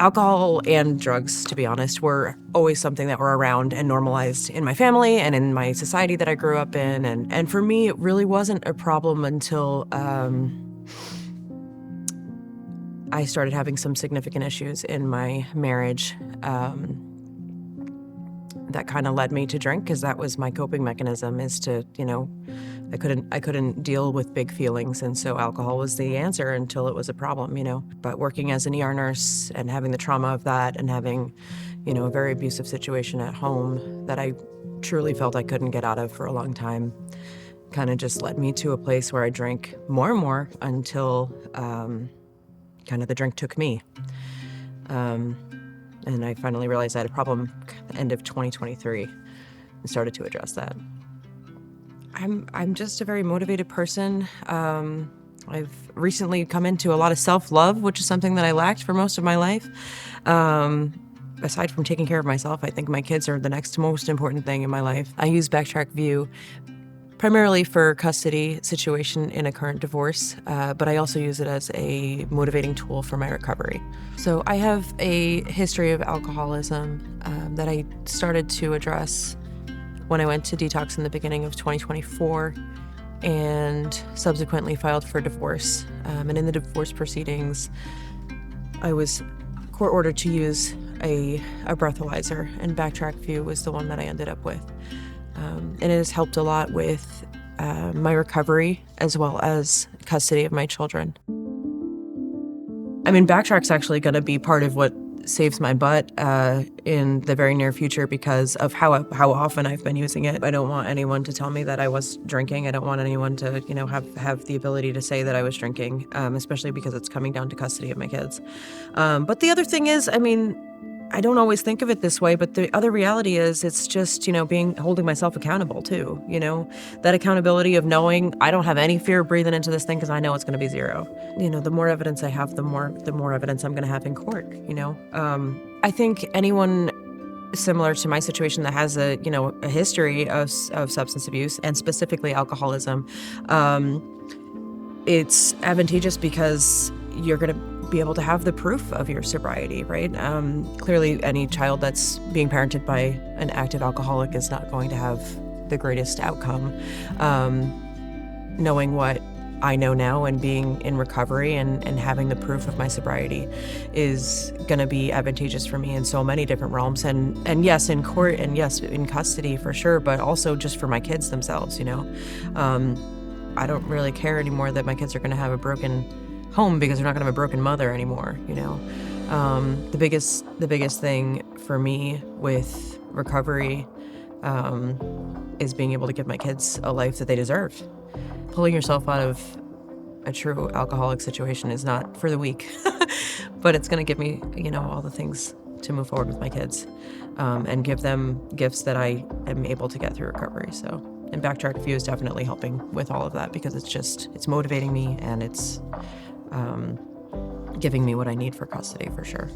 Alcohol and drugs, to be honest, were always something that were around and normalized in my family and in my society that I grew up in. And for me, it really wasn't a problem until I started having some significant issues in my marriage. That kind of led me to drink, because that was my coping mechanism, is to, I couldn't deal with big feelings, and so alcohol was the answer until it was a problem, But working as an ER nurse and having the trauma of that, and having, a very abusive situation at home that I truly felt I couldn't get out of for a long time, kind of just led me to a place where I drank more and more until kind of the drink took me. And I finally realized I had a problem at the end of 2023 and started to address that. I'm just a very motivated person. I've recently come into a lot of self-love, which is something that I lacked for most of my life. Aside from taking care of myself, I think my kids are the next most important thing in my life. I use BACtrack View primarily for custody situation in a current divorce, but I also use it as a motivating tool for my recovery. So I have a history of alcoholism that I started to address when I went to detox in the beginning of 2024, and subsequently filed for divorce. And in the divorce proceedings, I was court ordered to use a breathalyzer, and BACtrack View was the one that I ended up with. And it has helped a lot with my recovery as well as custody of my children. I mean, BACtrack's actually going to be part of what saves my butt in the very near future, because of how often I've been using it. I don't want anyone to tell me that I was drinking. I don't want anyone to, have the ability to say that I was drinking, especially because it's coming down to custody of my kids. But the other thing is, I don't always think of it this way, but the other reality is it's just, holding myself accountable too, that accountability of knowing I don't have any fear of breathing into this thing because I know it's going to be zero. The more evidence I have, the more evidence I'm going to have in court, I think anyone similar to my situation that has a history of substance abuse, and specifically alcoholism, it's advantageous because you're going to be able to have the proof of your sobriety, right? Clearly, any child that's being parented by an active alcoholic is not going to have the greatest outcome. Knowing what I know now and being in recovery and having the proof of my sobriety is going to be advantageous for me in so many different realms. And yes, in court, and yes, in custody for sure, but also just for my kids themselves, I don't really care anymore that my kids are going to have a broken home because they're not going to have a broken mother anymore, The biggest thing for me with recovery is being able to give my kids a life that they deserve. Pulling yourself out of a true alcoholic situation is not for the weak, but it's going to give me, all the things to move forward with my kids, and give them gifts that I am able to get through recovery. So, and BACtrack View is definitely helping with all of that, because it's motivating me, and it's giving me what I need for custody for sure.